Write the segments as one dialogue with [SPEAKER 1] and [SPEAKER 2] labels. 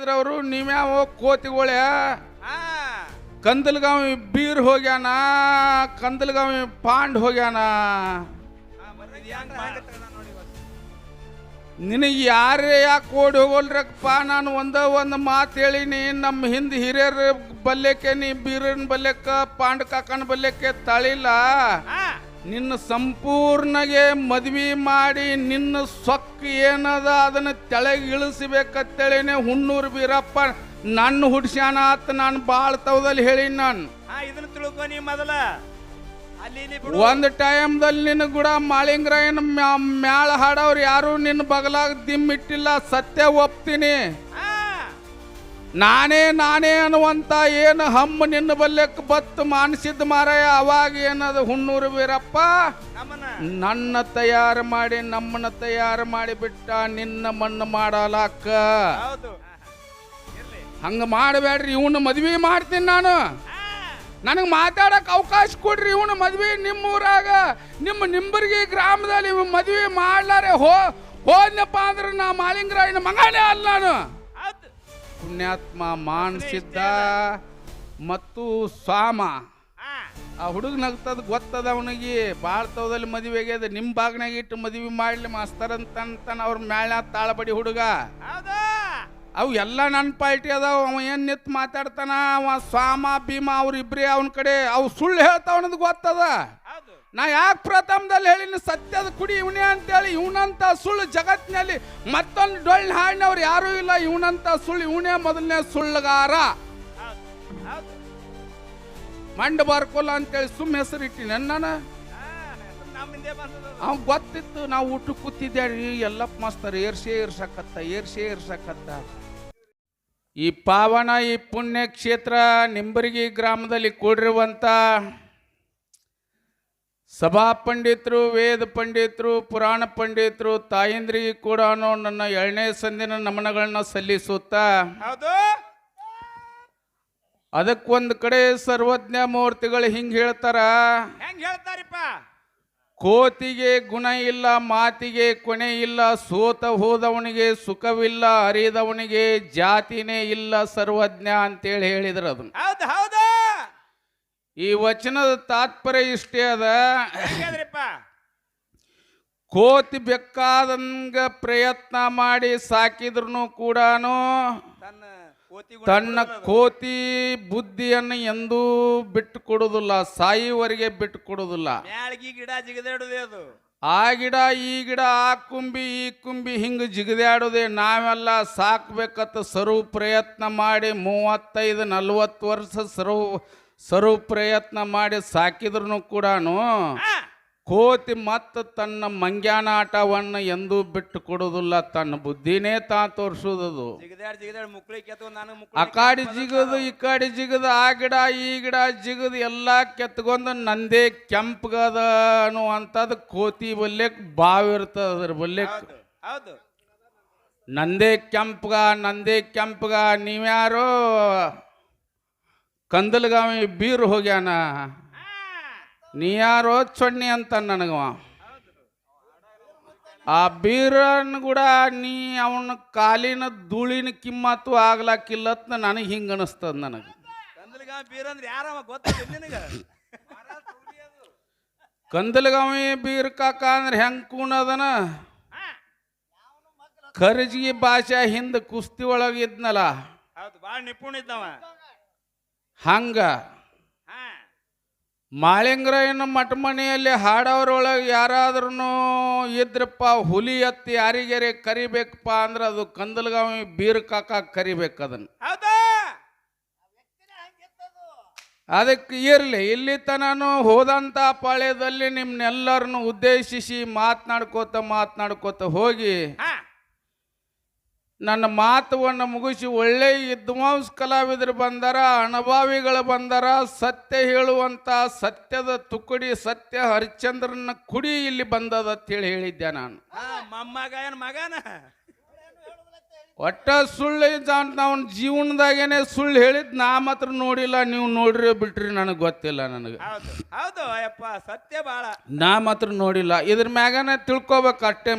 [SPEAKER 1] ಹೇಳಿದ್ರ ಅವರು ನೀವ್ಯಾವ ಕೋತಿಗೊಳೆ ಕಂದಲ್ಗಾವಿ ಬೀರ್ ಹೋಗ್ಯಾನ ಕಂದಲ್ಗಾವಿ ಪಾಂಡ್ ಹೋಗ್ಯಾನ ನಿನಗೆ ಯಾರೇ ಯಾಕೆ ಓಡಿ ಹೋಗೋಲ್ರಪ್ಪ ನಾನು ಒಂದು ಮಾತು ಹೇಳಿನಿ ನಮ್ಮ ಹಿಂದೆ ಹಿರಿಯರ ಬಲ್ಯಕ್ಕೆ ನೀ ಬೀರನ್ ಬಲ್ಯಕ್ಕ ಪಾಂಡ್ ಕಾಕನ ಬಲ್ಯಕ್ಕೆ ತಳಿಲ್ಲ ನಿನ್ನ ಸಂಪೂರ್ಣಗೆ ಮದ್ವಿ ಮಾಡಿ ನಿನ್ನ ಸೊಕ್ಕ ಏನದ ಅದನ್ನ ತೆಳಗೆ ಇಳಿಸಬೇಕಂತೇಳಿನೇ ಹುಣ್ಣೂರು ಬೀರಪ್ಪ ನನ್ನ ಹುಡ್ಸ್ಯಾನ ಆತ ನಾನು ಬಾಳ್ ತವದಲ್ಲಿ ಹೇಳಿನಿ ನಾನು
[SPEAKER 2] ಇದನ್ನ ತಿಳ್ಕೊ ನೀ ಮೊದಲ
[SPEAKER 1] ಒಂದ್ ಟೈಮ್ದಲ್ಲಿ ನಿನ್ನ ಕೂಡ ಮಾಳಿಂಗರಾಯನ ಮ್ಯಾಳ ಹಾಡವ್ರು ಯಾರು ನಿನ್ನ ಬಗಲಾಗ ದಿಮ್ಮಿಟ್ಟಿಲ್ಲ ಸತ್ಯ ಒಪ್ತೀನಿ ನಾನೇ ಅನ್ನುವಂತ ಏನು ಹಮ್ಮ ನಿನ್ನ ಬಲ್ಯಕ್ಕೆ ಬತ್ತು ಮಾನಸಿದ್ದ ಮಾರಾಯ ಅವಾಗ ಏನದ ಹುಣ್ಣೂರು ವೀರಪ್ಪ ನನ್ನ ತಯಾರು ಮಾಡಿ ನಮ್ಮನ್ನ ತಯಾರು ಮಾಡಿ ಬಿಟ್ಟ ನಿನ್ನ ಮಣ್ಣು ಮಾಡಲಾಕ ಹಂಗ ಮಾಡಬೇಡ್ರಿ ಇವನು ಮದ್ವಿ ಮಾಡ್ತೀನಿ ನಾನು ನನಗೆ ಮಾತಾಡಕ್ ಅವಕಾಶ ಕೊಡ್ರಿ ಇವನು ಮದ್ವಿ ನಿಮ್ಮೂರಾಗ ನಿಮ್ಮ ನಿಂಬರ್ಗಿ ಗ್ರಾಮದಲ್ಲಿ ಮದ್ವಿ ಮಾಡ್ಲಾರೆ ಹೋದ್ನಪ್ಪ ಅಂದ್ರೆ ನಾ ಮಾಳಿಂಗರಾಯನ ಮಗನೇ ಅಲ್ಲ ನಾನು ಪುಣ್ಯಾತ್ಮ ಮಾನಸಿದ್ದ ಮತ್ತು ಸ್ವಾಮ ಆ ಹುಡುಗ ನಗ್ತದ ಗೊತ್ತದ ಅವನಿಗೆ ಭಾಳ ತವದಲ್ಲಿ ಮದುವೆ ಆಗ್ಯದ ನಿಮ್ಮ ಬಾಗ್ನಾಗ ಇಟ್ಟು ಮದುವೆ ಮಾಡ್ಲಿ ಮಾಸ್ತರ್ ಅಂತ ಅವ್ರ ಮ್ಯಾಳ ತಾಳಬಡಿ ಹುಡುಗ ಅವು ಎಲ್ಲ ನನ್ನ ಪಾರ್ಟಿ ಅದಾವ ಅವ ಏನ್ ನಿತ್ ಮಾತಾಡ್ತಾನ ಅವ ಸ್ವಾಮ ಭೀಮ ಅವ್ರಿಬ್ರಿ ಅವನ ಕಡೆ ಅವು ಸುಳ್ಳು ಹೇಳ್ತಾವನದು ಗೊತ್ತದ ನಾ ಯಾಕೆ ಪ್ರಥಮದಲ್ಲಿ ಹೇಳಿನ ಸತ್ಯದ ಕುಡಿ ಇವನೇ ಅಂತೇಳಿ ಇವನಂತ ಸುಳ್ಳು ಜಗತ್ತಿನಲ್ಲಿ ಮತ್ತೊಂದು ಡೊಳ್ಳು ಹಾಡಿನವ್ರು ಯಾರೂ ಇಲ್ಲ ಇವನಂತ ಸುಳ್ಳು ಇವನೇ ಮೊದಲನೇ ಸುಳ್ಳುಗಾರ ಮಂಡ ಬಾರ್ಕೊಲ್ಲ ಅಂತೇಳಿ ಸುಮ್ಮ ಹೆಸರು ಇಟ್ಟಿನ ನಾನು ಅವ್ ಗೊತ್ತಿತ್ತು ನಾವು ಊಟ ಕೂತಿದ್ದೇಳಿ ಎಲ್ಲಪ್ಪ ಮಾಸ್ತರ್ ಏರ್ಸೇ ಇರ್ಸಕತ್ತ ಈ ಪಾವನ ಈ ಪುಣ್ಯ ಕ್ಷೇತ್ರ ನಿಂಬರ್ಗಿ ಗ್ರಾಮದಲ್ಲಿ ಕೂಡಿರುವಂತ ಸಭಾ ಪಂಡಿತರು ವೇದ ಪಂಡಿತರು ಪುರಾಣ ಪಂಡಿತರು ತಾಯಂದ್ರಿಗೆ ಕೂಡ ನನ್ನ 2ನೇ ಸಂದಿನ ನಮನಗಳನ್ನ ಸಲ್ಲಿಸುತ್ತಾ ಅದಕ್ಕೊಂದು ಕಡೆ ಸರ್ವಜ್ಞ ಮೂರ್ತಿಗಳು ಹಿಂಗ್ ಹೇಳ್ತಾರ ಕೋತಿಗೆ ಗುಣ ಇಲ್ಲ ಮಾತಿಗೆ ಕೊನೆ ಇಲ್ಲ ಸೋತ ಹೋದವನಿಗೆ ಸುಖವಿಲ್ಲ ಅರಿದವನಿಗೆ ಜಾತಿನೇ ಇಲ್ಲ ಸರ್ವಜ್ಞ ಅಂತೇಳಿ ಹೇಳಿದ್ರು ಅದನ್ನ ಈ ವಚನದ ತಾತ್ಪರ್ಯ ಇಷ್ಟೇ ಅದ ಕೋತಿ ಬೇಕಾದಂಗ ಪ್ರಯತ್ನ ಮಾಡಿ ಸಾಕಿದ್ರು ಕೂಡ ತನ್ನ ಕೋತಿ ಬುದ್ಧಿಯನ್ನು ಎಂದೂ ಬಿಟ್ಟು ಕೊಡುದಿಲ್ಲ ಸಾಯಿವರೆಗೆ ಬಿಟ್ಟು ಕೊಡುದಿಲ್ಲ ಆ ಗಿಡ ಈ ಗಿಡ ಆ ಕುಂಬಿ ಈ ಕುಂಬಿ ಹಿಂಗ ಜಿಗದಾಡೋದೆ ನಾವೆಲ್ಲ ಸಾಕ್ಬೇಕತ್ತ ಸರ್ವ ಪ್ರಯತ್ನ ಮಾಡಿ 35-40 ವರ್ಷ ಸರ್ವ ಪ್ರಯತ್ನ ಮಾಡಿ ಸಾಕಿದ್ರು ಕೂಡ ಕೋತಿ ಮತ್ತ ತನ್ನ ಮಂಗ್ಯಾನ ಆಟವನ್ನು ಎಂದೂ ಬಿಟ್ಟು ಕೊಡುದಿಲ್ಲ ತನ್ನ ಬುದ್ಧಿನೇ ತೋರಿಸೋದು ಆ ಕಾಡಿ ಜಿಗದು ಈ ಕಾಡಿ ಜಿಗದು ಆ ಗಿಡ ಈ ಗಿಡ ಜಿಗದು ಎಲ್ಲ ಕೆತ್ಕೊಂಡು ನಂದೇ ಕೆಂಪಗದ ಅನ್ನುವಂಥದ್ದು ಕೋತಿ ಬಲ್ಯಕ್ ಬಾವಿರ್ತದ ಅದ್ರ ಬಲ್ಯಕ್ ನಂದೇ ಕೆಂಪಗ ನೀವ್ಯಾರೋ ಕಂದಲ್ಗಾವಿ ಬೀರ್ ಹೋಗ್ಯಾನ ನೀ ಯಾರೋ ಚೊಣ್ಣಿ ಅಂತ ನನಗವ ಆ ಬೀರನ್ ಕೂಡ ನೀ ಅವನ ಕಾಲಿನ ಧೂಳಿನ ಕಿಮ್ಮತ್ತು ಆಗ್ಲಾಕಿಲ್ಲತ್ ನನಗೆ ಹಿಂಗ ಅನಿಸ್ತದ ನನಗೆ ಕಂದಲ್ಗಾವಿ ಬೀರ್ ಕಾಕ ಅಂದ್ರೆ ಹೆಂಗ್ ಕೂನದನ ಖರ್ಜಿಗೆ ಭಾಷೆ ಹಿಂದ ಕುಸ್ತಿ ಒಳಗಿದ್ನಲ್ಲ ಹಂಗ ಮಾಳಿಂಗರಾಯನ ಮಠ ಮನೆಯಲ್ಲಿ ಹಾಡೋರೊಳಗೆ ಯಾರಾದ್ರೂ ಇದ್ರಪ್ಪ ಹುಲಿ ಎತ್ತಿ ಯಾರಿಗಾರೆ ಕರಿಬೇಕಪ್ಪ ಅಂದ್ರೆ ಅದು ಕಂದಲ್ಗಾವಿ ಬೀರ್ ಕಾಕ ಕರಿಬೇಕು ಅದನ್ನ ಅದಕ್ಕೆ ಇರಲಿ ಇಲ್ಲಿ ತನೂ ಹೋದಂಥ ಪಾಳ್ಯದಲ್ಲಿ ನಿಮ್ನೆಲ್ಲರನ್ನು ಉದ್ದೇಶಿಸಿ ಮಾತನಾಡ್ಕೋತ ಹೋಗಿ ನನ್ನ ಮಾತುವನ್ನು ಮುಗಿಸಿ ಒಳ್ಳೆ ವಿದ್ವಾಂಸ ಕಲಾವಿದರು ಬಂದಾರ ಅನುಭಾವಿಗಳು ಬಂದಾರ ಸತ್ಯ ಹೇಳುವಂತ ಸತ್ಯದ ತುಕಡಿ ಸತ್ಯ ಹರಿಶ್ಚಂದ್ರನ ಕುಡಿ ಇಲ್ಲಿ ಬಂದದ ಅಂತೇಳಿ ಹೇಳಿದ್ದೆ ನಾನು ಒಟ್ಟ ಸುಳ್ಳು ಅವನ ಜೀವನದಾಗೇನೆ ಸುಳ್ಳು ಹೇಳಿದ್ ನಾ ಮಾತ್ರ ನೋಡಿಲ್ಲ ನೀವು ನೋಡ್ರಿ ಬಿಟ್ರಿ ನನಗೆ ಗೊತ್ತಿಲ್ಲ ನನಗೆ ನಾ ಮಾತ್ರ ನೋಡಿಲ್ಲ ಇದ್ರ ಮ್ಯಾಗನ ತಿಳ್ಕೊಬೇಕು ಅಷ್ಟೇ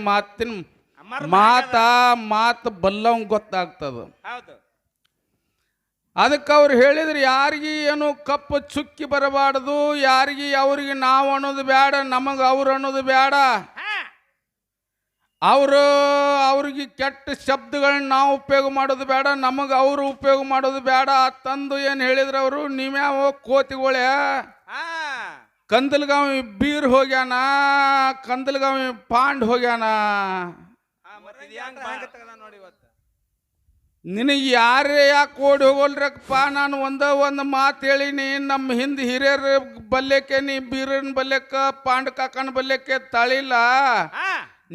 [SPEAKER 1] ಮಾತು ಬಲ್ಲವಂಗ ಗೊತ್ತಾಗ್ತದ ಅದಕ್ಕೆ ಅವ್ರು ಹೇಳಿದ್ರು ಯಾರಿಗೆ ಏನು ಕಪ್ಪು ಚುಕ್ಕಿ ಬರಬಾರ್ದು, ಯಾರಿಗೆ ಅವ್ರಿಗೆ ನಾವು ಅನ್ನೋದು ಬೇಡ, ನಮಗೆ ಅವ್ರು ಅನ್ನೋದು ಬೇಡ. ಅವ್ರಿಗೆ ಕೆಟ್ಟ ಶಬ್ದಗಳನ್ನ ನಾವು ಉಪಯೋಗ ಮಾಡೋದು ಬೇಡ, ನಮಗೆ ಅವರು ಉಪಯೋಗ ಮಾಡೋದು ಬೇಡ ತಂದು ಏನು ಹೇಳಿದ್ರು ಅವರು. ನೀವ್ಯಾವ ಕೋತಿಗಳೇ, ಕಂದಲ್ಗಾವಿ ಬೀರ್ ಹೋಗ್ಯಾನ, ಕಂದಲ್ಗಾವಿ ಪಾಂಡ್ ಹೋಗ್ಯಾನ, ನಿನಗೆ ಯಾರೇ ಯಾಕೆ ಓಡಿ ಹೋಗೋಲ್ರಪ್ಪ. ನಾನು ಒಂದು ಮಾತು ಹೇಳಿನಿ, ನಮ್ಮ ಹಿಂದೆ ಹಿರಿಯರ ಬಲ್ಯಕ್ಕೆ ನೀ ಬೀರನ್ ಬಲ್ಯಕ್ಕ ಪಾಂಡ್ ಕಾಕನ ಬಲ್ಯಕ್ಕೆ ತಳಿಲ್ಲ.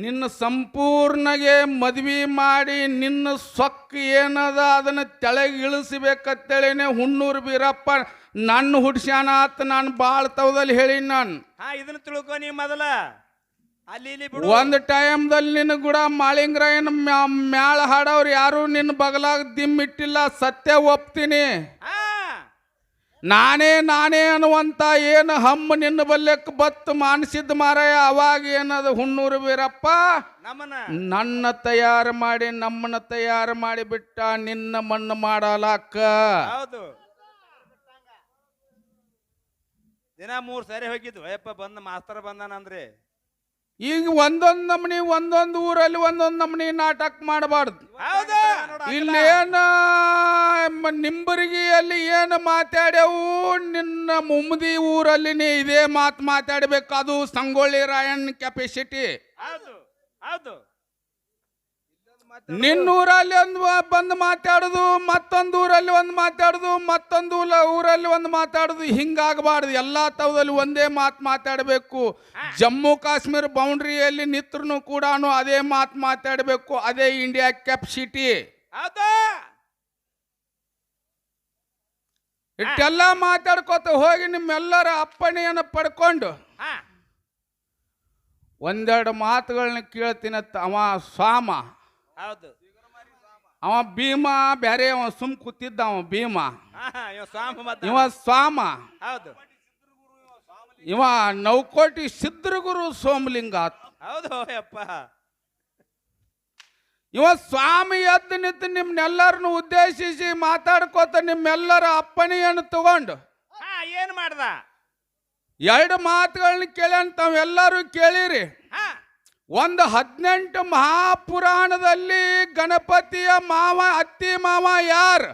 [SPEAKER 1] ನಿನ್ನ ಸಂಪೂರ್ಣಗೆ ಮದ್ವಿ ಮಾಡಿ ನಿನ್ನ ಸೊಕ್ಕ ಏನದ ಅದನ್ನ ತೆಳಗೆ ಇಳಿಸಬೇಕಂತೇಳಿನೇ ಹುಣ್ಣೂರು ಬೀರಪ್ಪ ನನ್ನ ಹುಡ್ಸ್ಯಾನ ಅಂತ ನಾನು ಭಾಳ ತವದಲ್ಲಿ ಹೇಳಿನಿ. ನಾನು
[SPEAKER 2] ಇದನ್ನ ತಿಳ್ಕೊ ನೀ ಮೊದಲ. ಅಲ್ಲಿ
[SPEAKER 1] ಒಂದು ಟೈಮ್ದಲ್ಲಿ ನಿನ್ನ ಕೂಡ ಮಾಳಿಂಗರಾಯನ ಮ್ಯಾಳ ಹಾಡವ್ರು ಯಾರು ನಿನ್ನ ಬಗಲಾಗ ದಿಮ್ಮಿಟ್ಟಿಲ್ಲ. ಸತ್ಯ ಒಪ್ತೀನಿ. ನಾನೇ ಅನ್ನುವಂತ ಏನು ಹಮ್ಮ ನಿನ್ನ ಬಲ್ಯಕ್ಕೆ ಬತ್ತು ಮಾನಸಿದ್ದ ಮಾರಾಯ. ಅವಾಗ ಏನದು ಹುಣ್ಣೂರು ಬೀರಪ್ಪ ನಮ್ಮನ್ನ ತಯಾರು ಮಾಡಿ ಬಿಟ್ಟ ನಿನ್ನ ಮಣ್ಣು ಮಾಡಲಾಕ.
[SPEAKER 2] ದಿನ 3 ಸಾರಿ ಹೋಗಿದ್ವು ಅಯ್ಯಪ್ಪ ಬಂದ ಮಾಸ್ತರ್ ಬಂದಾನಂದ್ರೆ.
[SPEAKER 1] ಈಗ ಒಂದೊಂದು ಊರಲ್ಲಿ ಒಂದೊಂದು ನಮನಿ ನಾಟಕ ಮಾಡಬಾರ್ದು. ಇಲ್ಲೇನ ನಿಂಬರಿಗಿಯಲ್ಲಿ ಏನು ಮಾತಾಡ್ಯವು, ನಿನ್ನ ಮುಮ್ಮದಿ ಊರಲ್ಲಿ ಇದೇ ಮಾತಾಡಬೇಕು. ಅದು ಸಂಗೊಳ್ಳಿ ರಾಯಣ್ಣ ಕೆಪಾಸಿಟಿ. ನಿನ್ನೂರಲ್ಲಿ ಒಂದು ಬಂದು ಮಾತಾಡೋದು, ಮತ್ತೊಂದು ಊರಲ್ಲಿ ಒಂದು ಮಾತಾಡೋದು, ಮತ್ತೊಂದು ಊರಲ್ಲಿ ಒಂದು ಮಾತಾಡೋದು, ಹಿಂಗಾಗಬಾರ್ದು. ಎಲ್ಲ ತವದಲ್ಲಿ ಒಂದೇ ಮಾತಾಡಬೇಕು. ಜಮ್ಮು ಕಾಶ್ಮೀರ ಬೌಂಡ್ರಿಯಲ್ಲಿ ನಿತ್ರೂ ಕೂಡ ಅದೇ ಮಾತಾಡಬೇಕು. ಅದೇ ಇಂಡಿಯಾ ಕೆಪಾಸಿಟಿ. ಇಷ್ಟೆಲ್ಲ ಮಾತಾಡ್ಕೋತ ಹೋಗಿ ನಿಮ್ಮೆಲ್ಲರ ಅಪ್ಪಣೆಯನ್ನು ಪಡ್ಕೊಂಡು ಒಂದೆರಡು ಮಾತುಗಳನ್ನ ಕೇಳ್ತೀನತ್ತ. ಅವ ಸ್ವಾಮ, ಅವ ಭೀಮ ಬ್ಯಾರೆ, ಅವ ಸುಮ್ ಕೂತಿದ್ದ. ಅವ ಭೀಮ, ಇವ ಸ್ವಾಮ, ಇವ ನೌಕೋಟಿ ಸಿದ್ಧಗುರು ಸೋಮಲಿಂಗ. ಇವ ಸ್ವಾಮಿ ಎದ್ದು ನಿಂತು ನಿಮ್ನೆಲ್ಲರನ್ನು ಉದ್ದೇಶಿಸಿ ಮಾತಾಡ್ಕೋತ ನಿಮ್ಮೆಲ್ಲರ ಅಪ್ಪಣೆಯನ್ನು ತಗೊಂಡು
[SPEAKER 2] ಏನ್ ಮಾಡ್ದ?
[SPEAKER 1] 2 ಮಾತುಗಳನ್ನ ಕೇಳ್ಯಾನ. ತಾವೆಲ್ಲರೂ ಕೇಳಿರಿ. ಒಂದು 18 ಮಹಾಪುರಾಣದಲ್ಲಿ ಗಣಪತಿಯ ಮಾವ ಅತ್ತಿ ಮಾವ ಯಾರು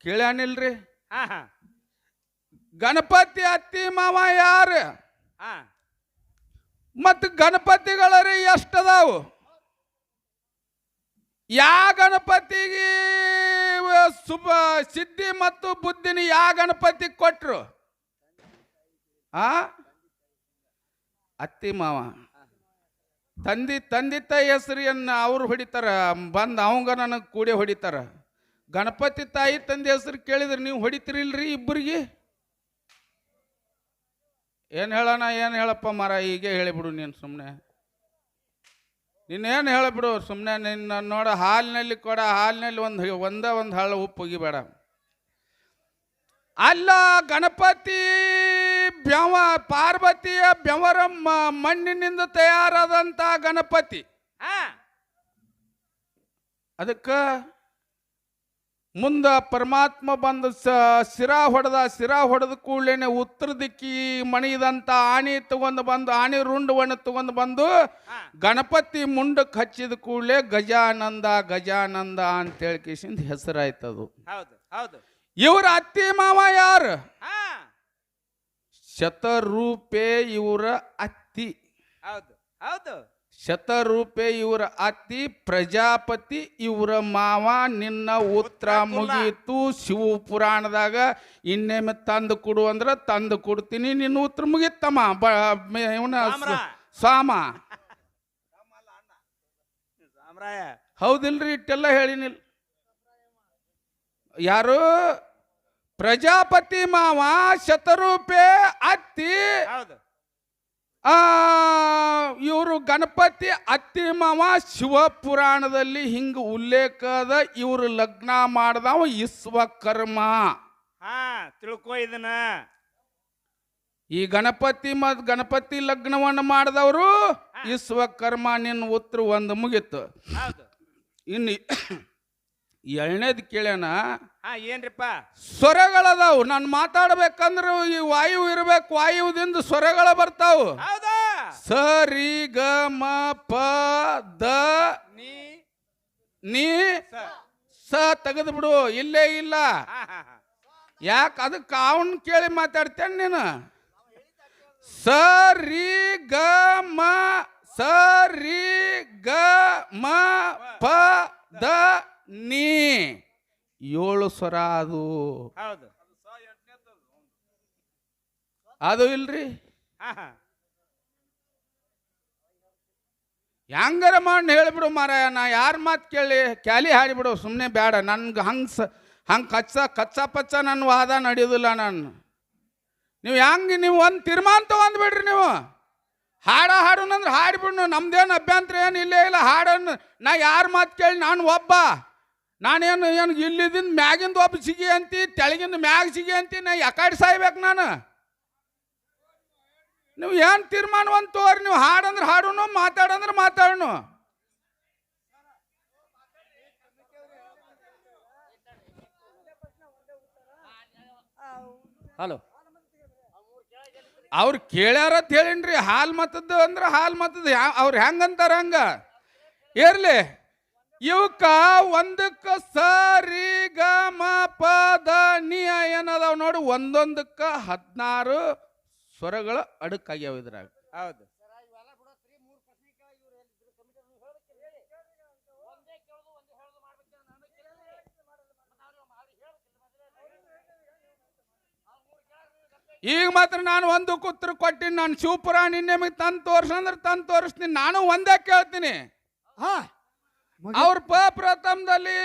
[SPEAKER 1] ಕೇಳ್ಯಾನಿಲ್ರಿ? ಗಣಪತಿ ಅತ್ತಿ ಮಾವ ಯಾರು? ಮತ್ತು ಗಣಪತಿಗಳರಿ ಎಷ್ಟದಾವು? ಗಣಪತಿಗೆ ಸಿದ್ಧಿ ಮತ್ತು ಬುದ್ಧಿನಿ ಗಣಪತಿ ಕೊಟ್ರು? ಅತ್ತಿ ಮಾವ. ತಂದೆ ತಾಯಿ ಹೆಸರಿಯನ್ನ ಅವ್ರು ಹೊಡಿತಾರ, ಬಂದು ಅವಂಗ ನನಗೆ ಕೂಡೆ ಹೊಡಿತಾರ. ಗಣಪತಿ ತಾಯಿ ತಂದೆ ಹೆಸರು ಕೇಳಿದ್ರೆ ನೀವು ಹೊಡಿತಿರಿಲ್ರಿ ಇಬ್ಬರಿಗೆ? ಏನು ಹೇಳೋಣ, ಏನು ಹೇಳಪ್ಪ ಮಾರ, ಹೀಗೆ ಹೇಳಿಬಿಡು ನೀನು. ಸುಮ್ಮನೆ ನೀನೇನು ಹೇಳಿಬಿಡು ಸುಮ್ಮನೆ. ನಿನ್ನ ನೋಡ ಹಾಲಿನಲ್ಲಿ ಕೊಡ, ಹಾಲಿನಲ್ಲಿ ಒಂದು ಹಳ್ಳ ಉಪ್ಪು ಒಗಿಬೇಡ. ಅಲ್ಲ, ಗಣಪತಿ ಪಾರ್ವತಿಯ ಬೆವರ ಮಣ್ಣಿನಿಂದ ತಯಾರಾದಂತ ಗಣಪತಿ. ಅದಕ್ಕೆ ಮುಂದ ಪರಮಾತ್ಮ ಬಂದು ಸಿರಾ ಹೊಡೆದ ಕೂಡಲೇ ಉತ್ತರ ದಿಕ್ಕಿ ಮಣಿದಂತ ಆಣಿ ತಗೊಂಡು ಬಂದು, ಆಣಿ ರುಂಡವನ್ನು ತಗೊಂಡು ಬಂದು ಗಣಪತಿ ಮುಂಡಕ್ಕೆ ಹಚ್ಚಿದ ಕೂಡಲೇ ಗಜಾನಂದ ಅಂತೇಳಿ ಕಿಸಿಂದ ಹೆಸರಾಯ್ತದು. ಇವ್ರ ಅತ್ತಿ ಮಾವ ಯಾರು? ಶತರೂಪೆ ಇವರ ಅತ್ತಿ. ಶತರೂಪೆ ಇವರ ಅತ್ತಿ, ಪ್ರಜಾಪತಿ ಇವರ ಮಾವ. ನಿನ್ನ ಉತ್ತರ ಮುಗೀತು. ಶಿವ ಪುರಾಣದಾಗ ಇನ್ನೇಮೆ ತಂದು ಕೊಡು ಅಂದ್ರೆ ತಂದು ಕೊಡ್ತೀನಿ. ನಿನ್ನ ಉತ್ತರ ಮುಗೀತಮ್ಮ. ಇವನ ಸಾಮ ಹೌದಿಲ್ರಿ? ಇಟ್ಟೆಲ್ಲ ಹೇಳಿನಿಲ್ಲ. ಯಾರು? ಪ್ರಜಾಪತಿ ಮಾವ, ಶತರೂಪೆ ಅತ್ತಿ, ಇವರು ಗಣಪತಿ ಅತ್ತಿ ಮಾವ. ಶಿವಪುರಾಣದಲ್ಲಿ ಹಿಂಗ ಉಲ್ಲೇಖದ. ಇವರು ಲಗ್ನ ಮಾಡ್ದವ ವಿಶ್ವಕರ್ಮ.
[SPEAKER 2] ತಿಳ್ಕೊ ಇದನ್ನ.
[SPEAKER 1] ಈ ಗಣಪತಿ ಲಗ್ನವನ್ನು ಮಾಡಿದವರು ವಿಶ್ವಕರ್ಮ. ನಿನ್ನ ಉತ್ತರ ಒಂದು ಮುಗಿತು. ಇನ್ನು ಎರಡನೇದು ಕೇಳ್ಯಾನ,
[SPEAKER 2] ಹಾ ಏನ್ರಿಪ್ಪ?
[SPEAKER 1] ಸ್ವರಗಳದಾವು. ನಾನು ಮಾತಾಡ್ಬೇಕಂದ್ರೆ ಈ ವಾಯು ಇರ್ಬೇಕು, ವಾಯುದಿಂದ ಸ್ವರಗಳ ಬರ್ತಾವು.
[SPEAKER 2] ಹೌದಾ?
[SPEAKER 1] ಸ ರಿ ಗ ಮ ಪ ದ
[SPEAKER 2] ನೀ
[SPEAKER 1] ನೀ
[SPEAKER 2] ಸ.
[SPEAKER 1] ಸ ತೆಗೆದು ಬಿಡು, ಇಲ್ಲೇ ಇಲ್ಲ.
[SPEAKER 2] ಹಾ ಹಾ ಹಾ.
[SPEAKER 1] ಯಾಕೆ ಅದಕ್ಕೆ ಅವನ್ ಕೇಳಿ ಮಾತಾಡ್ತೇನೆ ನೀನು? ಸ ರಿ ಗ ಮ ಸ ರಿ ಗ ಮ ಪ ದ ನೀ 7 ಸ್ವರ ಅದು.
[SPEAKER 2] ಹೌದು.
[SPEAKER 1] ಅದು ಇಲ್ರಿ.
[SPEAKER 2] ಹಾ ಹಾ.
[SPEAKER 1] ಹೆಂಗಾರ ಮಾಡಿ ಹೇಳಿಬಿಡು ಮಾರಾಯ, ನಾ ಯಾರ ಮಾತು ಕೇಳಿ ಕ್ಯಾಲಿ ಹಾಡಿಬಿಡು, ಸುಮ್ಮನೆ ಬೇಡ. ನನ್ಗೆ ಹಂಗೆ ಕಚ್ಚ ಪಚ್ಚ ನನ್ನ ವಾದ ನಡೆಯೋದಿಲ್ಲ. ನೀವು ಹೆಂಗೆ ನೀವು ಒಂದು ತೀರ್ಮಾನ ತೊಗೊಂಡ್ಬಿಡ್ರಿ. ನೀವು ಹಾಡುನಂದ್ರೆ ಹಾಡಿಬಿಡ್ನು, ನಮ್ದೇನು ಅಭ್ಯಂತರ ಏನು ಇಲ್ಲೇ ಇಲ್ಲ. ಹಾಡನ್ನು ನಾ ಯಾರ ಮಾತು ಕೇಳಿ ನಾನು ಒಬ್ಬ, ನಾನೇನು ಇಲ್ಲಿದಿಂದ ಮ್ಯಾಗಿಂದ ಒಬ್ಬ ಸಿಗಿ ಅಂತಿ, ತೆಳಗಿಂದ ಮ್ಯಾಗ ಸಿಗಿ ಅಂತಿ, ನಾ ಯಾಕಡೆ ಸಾಯ್ಬೇಕು ನಾನು? ನೀವು ಏನು ತೀರ್ಮಾನ ಒಂದು ತೋರಿ. ನೀವು ಹಾಡಂದ್ರೆ ಹಾಡುನು, ಮಾತಾಡಂದ್ರೆ ಮಾತಾಡೋನು.
[SPEAKER 3] ಹಲೋ,
[SPEAKER 1] ಅವ್ರು ಕೇಳ್ಯಾರತ್ ಹೇಳಿನ್ರಿ. ಹಾಲ್ ಮತದ್ದು ಅಂದ್ರೆ ಹಾಲ್ ಮತದ್ದು ಅವ್ರು ಹೆಂಗಂತಾರ ಹಂಗ ಇರ್ಲಿ. ಇವಕ್ಕ ಒಂದಕ್ಕ ಸ ರಿ ಗ ಮ ಪ ದ ನಿ ಏನದಾವ್ ನೋಡಿ, ಒಂದೊಂದಕ್ಕ 16 ಸ್ವರಗಳ ಅಡುಕಾಗ್ಯಾವ ಇದ್ರಾಗ.
[SPEAKER 2] ಹೌದು. ಈಗ ಮಾತ್ರ ನಾನು ಒಂದು ಉತ್ತರ ಕೊಟ್ಟಿನಿ. ನಾನು ಶಿವಪುರಾಣ ನಿಮಗೆ ತಂದು ತೋರ್ಸಂದ್ರೆ ತಂದು ತೋರಿಸ್ತೀನಿ. ನಾನು ಒಂದೇ ಕೇಳ್ತೀನಿ. ಅವ್ರ ಪ್ರಥಮದಲ್ಲಿ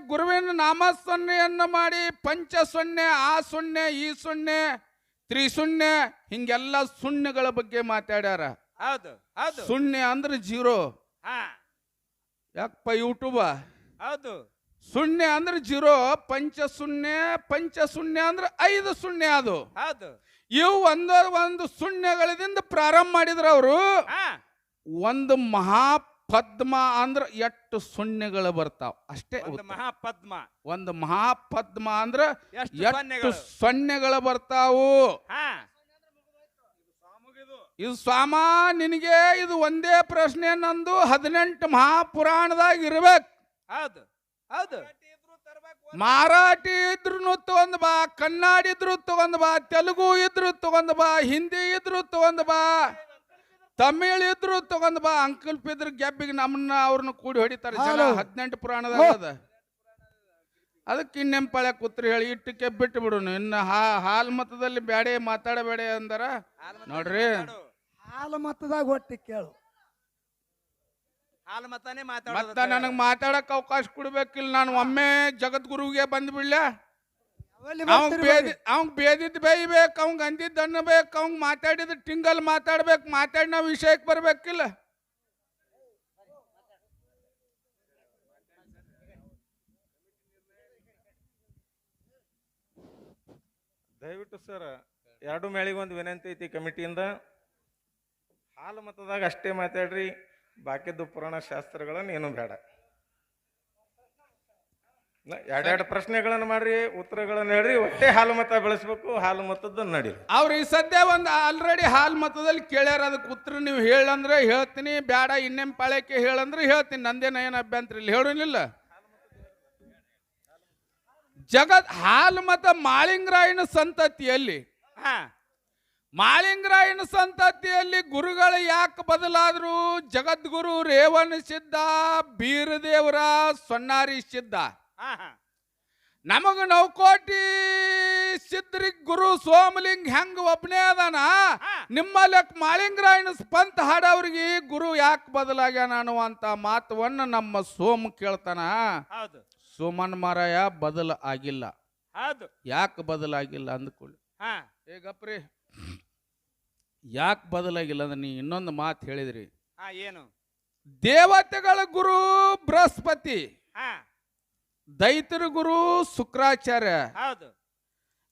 [SPEAKER 2] ಗುರುವಿನ ನಾಮಸ್ಮರಣೆಯನ್ನು ಮಾಡಿ ಪಂಚ ಸೊನ್ನೆ, ಆ ಸೊನ್ನೆ, ಈ ಸೊನ್ನೆ, ತ್ರಿಶೂನ್ಯ, ಹಿಂಗೆಲ್ಲ ಶೂನ್ಯಗಳ ಬಗ್ಗೆ ಮಾತಾಡ್ಯಾರ. ಹೌದು ಹೌದು. ಶೂನ್ಯ ಅಂದ್ರೆ 0. ಯಾಕಪ್ಪ ಯೂಟ್ಯೂಬ? ಹೌದು. ಶೂನ್ಯ ಅಂದ್ರೆ 0, ಪಂಚಶೂನ್ಯ ಅಂದ್ರೆ 5 ಶೂನ್ಯ. ಅದು ಹೌದು. ಇವು ಒಂದು ಶೂನ್ಯಗಳಿಂದ ಪ್ರಾರಂಭ ಮಾಡಿದ್ರು ಅವರು. ಒಂದು ಮಹಾಪದ್ಮ ಅಂದ್ರೆ 8 ಶೂನ್ಯಗಳು ಬರ್ತಾವ ಅಷ್ಟೇ. ಮಹಾಪದ್ಮ, ಒಂದು ಮಹಾಪದ್ಮ ಅಂದ್ರೆ 8 ಸೊನ್ನೆಗಳು ಬರ್ತಾವು. ಇದು ಸ್ವಾಮ ನಿನಗೆ ಇದು ಒಂದೇ ಪ್ರಶ್ನೆ. ನಂದು 18 ಮಹಾಪುರಾಣದಾಗ ಇರ್ಬೇಕು. ಹೌದು ಹೌದು. ಮರಾಠಿ ಇದ್ರು ತಗೊಂಡ್ ಬಾ, ಕನ್ನಡ ಇದ್ರು ತಗೊಂಡ್ ಬಾ, ತೆಲುಗು ಇದ್ರು ತಗೊಂಡ್ ಬಾ, ಹಿಂದಿ ಇದ್ರು ತಗೊಂಡ್ ಬಾ, ತಮಿಳ್ ಇದ್ರು ತಗೊಂಡ್ ಬಾ. ಅಂಕಲ್ಪ ಇದ್ರ ಗೆಬ್ಬಿಗೆ ನಮ್ಮನ್ನ ಅವ್ರನ್ನ ಕೂಡಿ ಹೊಡಿತಾರೆ ಜನ. 18 ಪುರಾಣದಾಗ ಅದ. ಅದಕ್ಕೆ ಇನ್ನೆಂಪ ಪಳೆ ಕೂತ್ರಿ ಹೇಳಿ ಇಟ್ಟಕ್ಕೆ ಬಿಟ್ಟು ಬಿಡುನು. ಇನ್ನು ಹಾಲ್ ಮತದಲ್ಲಿ ಬ್ಯಾಡೆ ಮಾತಾಡಬೇಡ ಅಂದಾರ ನೋಡ್ರಿ.
[SPEAKER 3] ಹಾಲು ಮತದಾಗ ಒಟ್ಟಿ ಕೇಳು.
[SPEAKER 2] ಹಾಲು ಮತನೇ
[SPEAKER 1] ಮತ್ತ ನನಗೆ ಮಾತಾಡಕ್ ಅವಕಾಶ ಕೊಡ್ಬೇಕಿಲ್ಲ. ನಾನು ಒಮ್ಮೆ ಜಗದ್ಗುರುಗೆ ಬಂದ್ಬಿಡ್ಲ. ಅವಂಗ್ ಬೇದಿದ್ ಬೇಯ್ಬೇಕು, ಅವಂಗ ಅಂದಿದ್ದು ಅನ್ನಬೇಕು, ಅವಂಗ್ ಮಾತಾಡಿದ ಟಿಂಗಲ್ ಮಾತಾಡ್ಬೇಕು. ಮಾತಾಡಿ ನಾವು ವಿಷಯಕ್ಕೆ ಬರ್ಬೇಕಿಲ್ಲ.
[SPEAKER 4] ದಯವಿಟ್ಟು ಸರ್, 2 ಮೇಳಿಗೆ ಒಂದು ವಿನಂತಿ ಐತಿ ಕಮಿಟಿಯಿಂದ. ಹಾಲು ಮತದಾಗ ಅಷ್ಟೇ ಮಾತಾಡ್ರಿ, ಬಾಕಿದ್ದು ಪುರಾಣ ಶಾಸ್ತ್ರಗಳನ್ನು ಏನು ಬೇಡ. 2 ಪ್ರಶ್ನೆಗಳನ್ನು ಮಾಡ್ರಿ, ಉತ್ತರಗಳನ್ನು ಹೇಳ್ರಿ. ಒಟ್ಟೆ ಹಾಲು ಮತ ಬೆಳೆಸ್ಬೇಕು, ಹಾಲು ಮತದ್ದು ನಡೀರಿ.
[SPEAKER 1] ಅವ್ರು ಈ ಸದ್ಯ ಒಂದು ಆಲ್ರೆಡಿ ಹಾಲು ಮತದಲ್ಲಿ ಕೇಳ್ಯಾರ. ಅದಕ್ಕೆ ಉತ್ತರ ನೀವು ಹೇಳಂದ್ರೆ ಹೇಳ್ತೀನಿ, ಬೇಡ ಇನ್ನೇನು ಪಾಳ್ಯಕ್ಕೆ ಹೇಳಂದ್ರೆ ಹೇಳ್ತೀನಿ. ನಂದೇನ ಏನು ಅಭ್ಯಂತರ ಇಲ್ಲ, ಹೇಳೋನಿಲ್ಲ. ಹಾಲು ಮತ ಮಾಳಿಂಗರಾಯನ ಸಂತತಿಯಲ್ಲಿ, ಮಾಳಿಂಗರಾಯನ ಸಂತತಿಯಲ್ಲಿ ಗುರುಗಳು ಯಾಕೆ ಬದಲಾದ್ರು? ಜಗದ್ಗುರು ರೇವಣ ಸಿದ್ಧ, ಬೀರದೇವರ ಸೊನ್ನಾರಿ ಸಿದ್ಧ. ನಮಗ ನೌಕೋಟಿ ಸಿದ್ಧರಿಗೆ ಗುರು ಸೋಮಲಿಂಗ ಹೆಂಗ ಒಬ್ಬನೇ ಅದಾನ, ನಿಮ್ಮಲ್ಲಿ ಮಾಳಿಂಗರಾಯನ ಪಂಥ ಹಾಡವ್ರಿಗೆ ಗುರು ಯಾಕೆ ಬದಲಾಗ್ಯಾನ ಅನ್ನುವಂತ ಮಾತುವನ್ನು ನಮ್ಮ ಸೋಮ ಕೇಳ್ತಾನ. ಸೋಮನ್ ಮಾರಾಯ ಬದಲ ಆಗಿಲ್ಲ. ಯಾಕೆ ಬದಲಾಗಿಲ್ಲ ಅಂದ್ಕೊಳ್ಳಿ. ಹೇಗಪ್ರಿ ಯಾಕೆ ಬದಲಾಗಿಲ್ಲ ಅಂದ್ರೆ ನೀ ಇನ್ನೊಂದು ಮಾತು ಹೇಳಿದ್ರಿ. ಏನು? ದೇವತೆಗಳ ಗುರು ಬೃಹಸ್ಪತಿ, ದೈತರ ಗುರು ಶುಕ್ರಾಚಾರ್ಯ.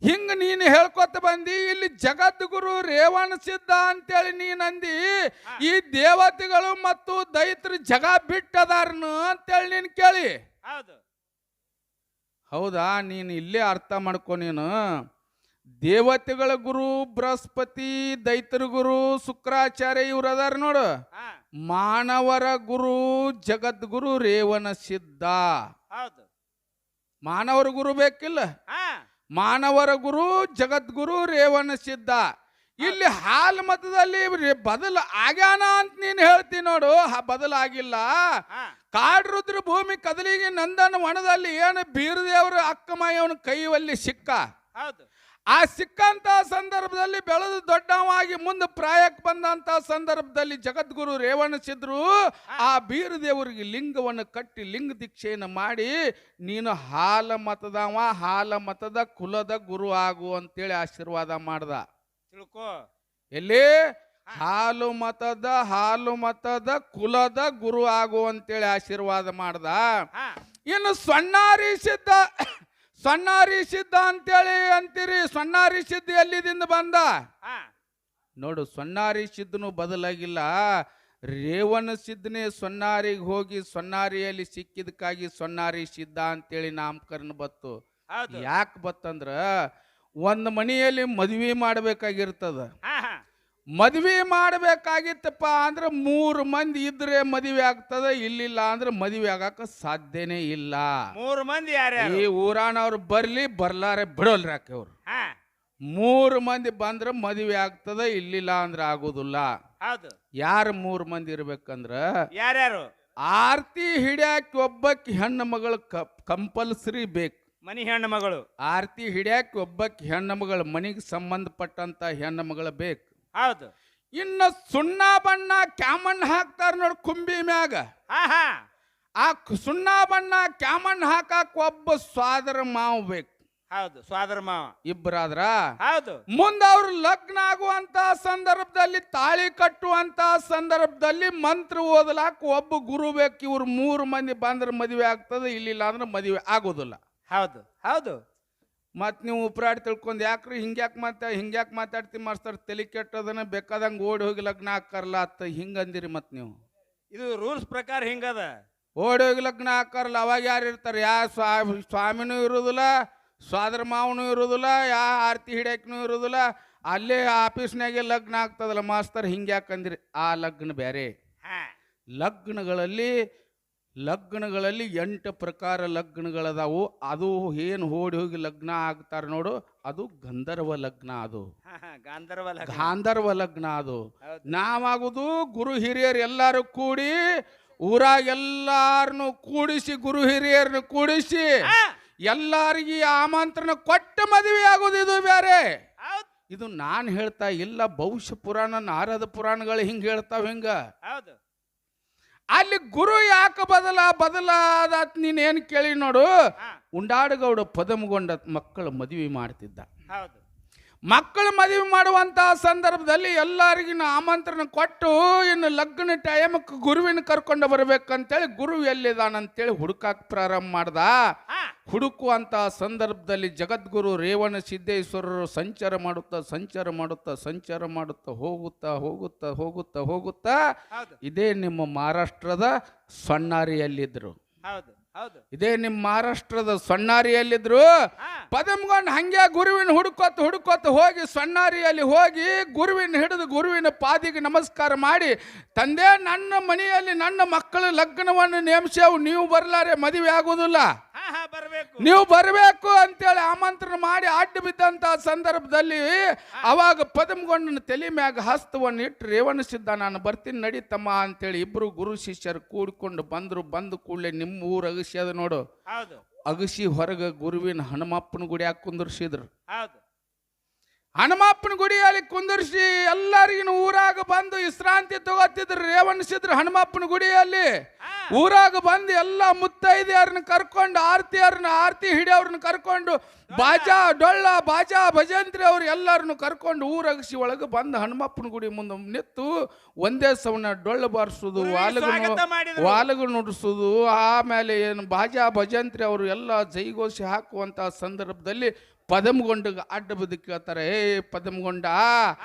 [SPEAKER 1] ಹಿಂಗ ನೀನು ಹೇಳ್ಕೊತ ಬಂದಿ. ಇಲ್ಲಿ ಜಗದ್ಗುರು ರೇವಣ ಸಿದ್ಧ ಅಂತೇಳಿ ನೀನಂದಿ. ಈ ದೇವತೆಗಳು ಮತ್ತು ದೈತರು ಜಗ ಬಿಟ್ಟದಾರನು ಅಂತೇಳಿ ನೀನು ಕೇಳಿ.
[SPEAKER 2] ಹೌದಾ, ನೀನು ಇಲ್ಲೇ ಅರ್ಥ ಮಾಡ್ಕೊ. ನೀನು ದೇವತೆಗಳ ಗುರು ಬೃಹಸ್ಪತಿ, ದೈತರ ಗುರು ಶುಕ್ರಾಚಾರ್ಯ ಇವ್ರು ಅದಾರ ನೋಡು. ಮಾನವರ ಗುರು ಜಗದ್ಗುರು ರೇವಣ ಸಿದ್ಧ.
[SPEAKER 1] ಹೌದು.
[SPEAKER 2] ಮಾನವರ ಗುರು ಬೇಕಿಲ್ಲ, ಮಾನವರ ಗುರು ಜಗದ್ಗುರು ರೇವಣ ಸಿದ್ಧ. ಇಲ್ಲಿ ಹಾಲು ಮತದಲ್ಲಿ ಬದಲು ಆಗ್ಯಾನ ಅಂತ ನೀನು ಹೇಳ್ತಿ ನೋಡು. ಬದಲಾಗಿಲ್ಲ. ಕಾಡ್ರುದ್ರ ಭೂಮಿ ಕದಲಿಗೆ ನಂದನ ವನದಲ್ಲಿ ಏನು ಬೀರದೇವ್ರ ಅಕ್ಕಮಾಯವನ ಕೈಯಲ್ಲಿ ಸಿಕ್ಕ. ಆ ಸಿಕ್ಕಂತ ಸಂದರ್ಭದಲ್ಲಿ ಬೆಳೆದು ದೊಡ್ಡವಾಗಿ ಮುಂದೆ ಪ್ರಾಯಕ್ಕೆ ಬಂದಂತ ಸಂದರ್ಭದಲ್ಲಿ ಜಗದ್ಗುರು ರೇವಣ ಸಿದ್ರು ಆ ಬೀರದೇವರಿಗೆ ಲಿಂಗವನ್ನು ಕಟ್ಟಿ ಲಿಂಗ ದೀಕ್ಷೆಯನ್ನು ಮಾಡಿ ನೀನು ಹಾಲ ಮತದವ, ಹಾಲ ಮತದ ಕುಲದ ಗುರು ಆಗು ಅಂತೇಳಿ ಆಶೀರ್ವಾದ ಮಾಡ್ದ.
[SPEAKER 1] ತಿಳ್ಕೋ.
[SPEAKER 2] ಎಲ್ಲಿ ಹಾಲು ಮತದ ಕುಲದ ಗುರು ಆಗು ಅಂತೇಳಿ ಆಶೀರ್ವಾದ ಮಾಡ್ದ. ಇನ್ನು ಸೊನ್ನಾರಿ ಸಿದ್ಧ ಅಂತೇಳಿ ಅಂತೀರಿ. ಸೊನ್ನಾರಿ ಸಿದ್ಧ ಎಲ್ಲಿದಿಂದ ಬಂದ ನೋಡು. ಸೊನ್ನಾರಿ ಸಿದ್ಧನು ಬದಲಾಗಿಲ್ಲ. ರೇವಣ ಸಿದ್ಧನೇ ಸೊನ್ನಾರಿಗೆ ಹೋಗಿ ಸೊನ್ನಾರಿಯಲ್ಲಿ ಸಿಕ್ಕಿದಕ್ಕಾಗಿ ಸೊನ್ನಾರಿ ಸಿದ್ಧ ಅಂತೇಳಿ ನಾಮಕರಣ ಬತ್ತು. ಯಾಕೆ ಬತ್ತಂದ್ರ ಒಂದು ಮನೆಯಲ್ಲಿ ಮದುವೆ ಮಾಡಬೇಕಾಗಿರ್ತದ. ಮದುವೆ ಮಾಡಬೇಕಾಗಿತ್ತಪ್ಪ ಅಂದ್ರೆ 3 ಮಂದಿ ಇದ್ರೆ ಮದುವೆ ಆಗ್ತದ, ಇಲ್ಲಿಲ್ಲ ಅಂದ್ರೆ ಮದುವೆ ಆಗಕ್ಕೆ ಸಾಧ್ಯನೇ ಇಲ್ಲ.
[SPEAKER 1] 3 ಮಂದಿ ಯಾರ್ಯಾರು?
[SPEAKER 2] ಈ ಊರಾನವ್ರು ಬರ್ಲಾರೆ ಬಿಡೋಲ್ರಿ ಯಾಕೆ ಅವ್ರು. 3 ಮಂದಿ ಬಂದ್ರೆ ಮದುವೆ ಆಗ್ತದ, ಇಲ್ಲಿಲ್ಲ ಅಂದ್ರೆ ಆಗೋದಿಲ್ಲ. ಯಾರು 3 ಮಂದಿ ಇರ್ಬೇಕಂದ್ರ
[SPEAKER 1] ಯಾರ್ಯಾರು?
[SPEAKER 2] ಆರ್ತಿ ಹಿಡ್ಯಾಕಿ ಒಬ್ಬಕ್ಕೆ ಹೆಣ್ಣು ಮಗಳು ಕಂಪಲ್ಸರಿ ಬೇಕು.
[SPEAKER 1] ಮನಿ ಹೆಣ್ಣು ಮಗಳು
[SPEAKER 2] ಆರ್ತಿ ಹಿಡ್ಯಾಕಿ ಒಬ್ಬಕ್ಕೆ ಹೆಣ್ಣು ಮಗಳು, ಮನಿಗೆ ಸಂಬಂಧಪಟ್ಟಂತ ಹೆಣ್ಣು ಮಗಳು ಬೇಕು.
[SPEAKER 1] ಹೌದು.
[SPEAKER 2] ಇನ್ನು ಸುಣ್ಣ ಬಣ್ಣ ಕ್ಯಾಮಣ್ಣ ಹಾಕ್ತಾರ ನೋಡ್ ಕುಂಬಿ ಮ್ಯಾಗ. ಆ ಸುಣ್ಣ ಬಣ್ಣ ಕ್ಯಾಮಣ್ಣ ಹಾಕಾಕ ಒಬ್ಬ ಸ್ವಾದರ ಮಾವ ಬೇಕು.
[SPEAKER 1] ಹೌದು, ಸ್ವಾದರ ಮಾವ
[SPEAKER 2] ಇಬ್ಬರಾದ್ರ.
[SPEAKER 1] ಹೌದು.
[SPEAKER 2] ಮುಂದೆ ಅವ್ರು ಲಗ್ನ ಆಗುವಂತ ಸಂದರ್ಭದಲ್ಲಿ, ತಾಳಿ ಕಟ್ಟುವಂತ ಸಂದರ್ಭದಲ್ಲಿ ಮಂತ್ರ ಓದಲಾಕ ಒಬ್ಬ ಗುರು ಬೇಕು. ಇವ್ರು 3 ಮಂದಿ ಬಂದ್ರೆ ಮದುವೆ ಆಗ್ತದೆ, ಇಲ್ಲಿಲ್ಲ ಅಂದ್ರೆ ಮದುವೆ ಆಗೋದಿಲ್ಲ.
[SPEAKER 1] ಹೌದು ಹೌದು.
[SPEAKER 2] ಮತ್ ನೀವು ಉಪರಾಡಿ ತಿಳ್ಕೊಂಡ್ ಯಾಕ್ರಿ ಹಿಂಗ್ಯಾಕ್ ಮಾತಾಡ್ತಿ ಮಾಸ್ತರ್, ತಲೆ ಕೆಟ್ಟದನ್ನ ಬೇಕಾದಂಗ ಓಡಿ ಹೋಗಿ ಲಗ್ನ ಹಾಕಾರಲ್ಲ ಅತ್ತ ಹಿಂಗಂದಿರಿ. ಮತ್ ನೀವು
[SPEAKER 1] ಇದು ರೂಲ್ಸ್ ಪ್ರಕಾರ ಹಿಂಗದ.
[SPEAKER 2] ಓಡಿ ಹೋಗಿ ಲಗ್ನ ಹಾಕಾರಲ್ಲ, ಅವಾಗ ಯಾರು ಇರ್ತಾರೆ? ಸ್ವಾಮಿನೂ ಇರುದಿಲ್ಲ, ಸ್ವಾದರ ಮಾವನೂ ಇರುದಿಲ್ಲ, ಆರ್ತಿ ಹಿಡ್ಯಾಕನೂ ಇರುದಿಲ್ಲ. ಅಲ್ಲೇ ಆಫೀಸ್ನಾಗೆ ಲಗ್ನ ಆಗ್ತದಲ್ಲ ಮಾಸ್ತರ್, ಹಿಂಗ್ಯಾಕಂದಿರಿ. ಆ ಲಗ್ನ ಬೇರೆ. ಲಗ್ನಗಳಲ್ಲಿ 8 ಪ್ರಕಾರ ಲಗ್ನಗಳದಾವು. ಅದು ಏನು ಓಡಿ ಹೋಗಿ ಲಗ್ನ ಆಗ್ತಾರೆ ನೋಡು, ಅದು ಗಂಧರ್ವ ಲಗ್ನ. ಅದು ಗಾಂಧರ್ವ ಲಗ್ನ. ಅದು ನಾವಾಗುದು ಗುರು ಹಿರಿಯರು ಎಲ್ಲಾರು ಕೂಡಿ, ಊರಾಗ ಎಲ್ಲಾರನ್ನು ಕೂಡಿಸಿ, ಗುರು ಹಿರಿಯರನ್ನು ಕೂಡಿಸಿ ಎಲ್ಲಾರಿಗೆ ಆಮಂತ್ರಣ ಕೊಟ್ಟ ಮದುವೆ ಆಗೋದು. ಇದು ಬೇರೆ. ಇದು ನಾನು ಹೇಳ್ತಾ ಇಲ್ಲ, ಭವಿಷ್ಯ ಪುರಾಣ, ನಾರದ ಪುರಾಣಗಳು ಹಿಂಗೆ ಹೇಳ್ತಾವ. ಹಿಂಗ ಅಲ್ಲಿ ಗುರು ಯಾಕೆ ಬದಲಾದ ನೀನೇನು ಕೇಳಿ ನೋಡು. ಉಂಡಾಡಗೌಡ ಪದಮಗೊಂಡ ಮಕ್ಕಳು ಮದುವೆ ಮಾಡ್ತಿದ್ದ. ಮಕ್ಕಳು ಮದುವೆ ಮಾಡುವಂತ ಸಂದರ್ಭದಲ್ಲಿ ಎಲ್ಲರಿಗಿನ ಆಮಂತ್ರಣ ಕೊಟ್ಟು ಇನ್ನು ಲಗ್ನ ಟೈಮಕ್ಕೆ ಗುರುವಿನ ಕರ್ಕೊಂಡು ಬರ್ಬೇಕಂತೇಳಿ ಗುರು ಎಲ್ಲಿದಾನಂತೇಳಿ ಹುಡುಕಾಕ್ ಪ್ರಾರಂಭ ಮಾಡ್ದ. ಹುಡುಕುವಂತ ಸಂದರ್ಭದಲ್ಲಿ ಜಗದ್ಗುರು ರೇವಣ ಸಿದ್ದೇಶ್ವರರು ಸಂಚಾರ ಮಾಡುತ್ತಾ ಹೋಗುತ್ತಾ ಇದೇ ನಿಮ್ಮ ಮಹಾರಾಷ್ಟ್ರದ ಸೊನ್ನಾರಿಯಲ್ಲಿದ್ರು. ಇದೇ ನಿಮ್ಮ ಮಹಾರಾಷ್ಟ್ರದ ಸೊನ್ನಾರಿಯಲ್ಲಿದ್ರು. ಪದಮಗೊಂಡು ಹಂಗೆ ಗುರುವಿನ ಹುಡುಕೋತ ಹೋಗಿ ಸೊನ್ನಾರಿಯಲ್ಲಿ ಹೋಗಿ ಗುರುವಿನ ಹಿಡಿದು ಗುರುವಿನ ಪಾದಿಗೆ ನಮಸ್ಕಾರ ಮಾಡಿ, ತಂದೆ ನನ್ನ ಮನೆಯಲ್ಲಿ ನನ್ನ ಮಕ್ಕಳ ಲಗ್ನವನ್ನು ನೇಮಿಸ್ಯಾವು, ನೀವು ಬರ್ಲಾರೆ ಮದುವೆ ಆಗುವುದಿಲ್ಲ, ನೀವು ಬರಬೇಕು ಅಂತೇಳಿ ಆಮಂತ್ರಣ ಮಾಡಿ ಅಡ್ಡ ಬಿದ್ದಂತ ಸಂದರ್ಭದಲ್ಲಿ ಅವಾಗ ಪದಮಗೊಂಡನ ತಲೆ ಮ್ಯಾಗ ಹಸ್ತವನ್ನು ಇಟ್ಟು ರೇವಣ ಸಿದ್ಧ, ನಾನು ಬರ್ತೀನಿ ನಡೀತಮ್ಮ ಅಂತೇಳಿ ಇಬ್ರು ಗುರು ಶಿಷ್ಯರು ಕೂಡಿಕೊಂಡು ಬಂದ್ರು. ಬಂದು ಕೂಡಲೇ ನಿಮ್ಮ ಊರು ಅಗಸಿ ಅದ ನೋಡು, ಅಗಸಿ ಹೊರಗ ಗುರುವಿನ ಹನುಮಪ್ಪನ ಗುಡಿಯಾಗ ಕುಂದರ್ಸಿದ್ರು. ಹನುಮಪ್ಪನ ಗುಡಿಯಲ್ಲಿ ಕುಂದರ್ಸಿ ಎಲ್ಲರಿಗಿನ ಊರಾಗ ಬಂದು ವಿಶ್ರಾಂತಿ ತಗೋತಿದ್ರು. ರೇವಣ ಸಿದ್ರು ಹನುಮಪ್ಪನ ಗುಡಿಯಲ್ಲಿ ಊರಾಗ ಬಂದು ಎಲ್ಲ ಮುತ್ತೈದೆಯರನ್ನ ಕರ್ಕೊಂಡು, ಆರತಿ ಹಿಡಿಯವ್ರನ್ನ ಕರ್ಕೊಂಡು, ಡೊಳ್ಳ ಬಾಜಾ ಭಜಂತ್ರಿ ಅವ್ರು ಎಲ್ಲರನ್ನು ಕರ್ಕೊಂಡು ಊರಗಸಿ ಒಳಗೆ ಬಂದು ಹನುಮಪ್ಪನ ಗುಡಿ ಮುಂದೆ ನಿಂತು ಒಂದೇ ಸವನ ಡೊಳ್ಳು ಬಾರಿಸೋದು, ವಾಲಗು ನುಡಿಸೋದು, ಆಮೇಲೆ ಏನು ಬಾಜಾ ಭಜಂತ್ರಿ ಅವರು ಎಲ್ಲ ಜೈಗೋಷಿ ಹಾಕುವಂತ ಸಂದರ್ಭದಲ್ಲಿ ಪದಮಗೊಂಡ ಅಡ್ಡ ಬದು ಕೇಳ್ತಾರೆ, ಏ ಪದಮಗೊಂಡ,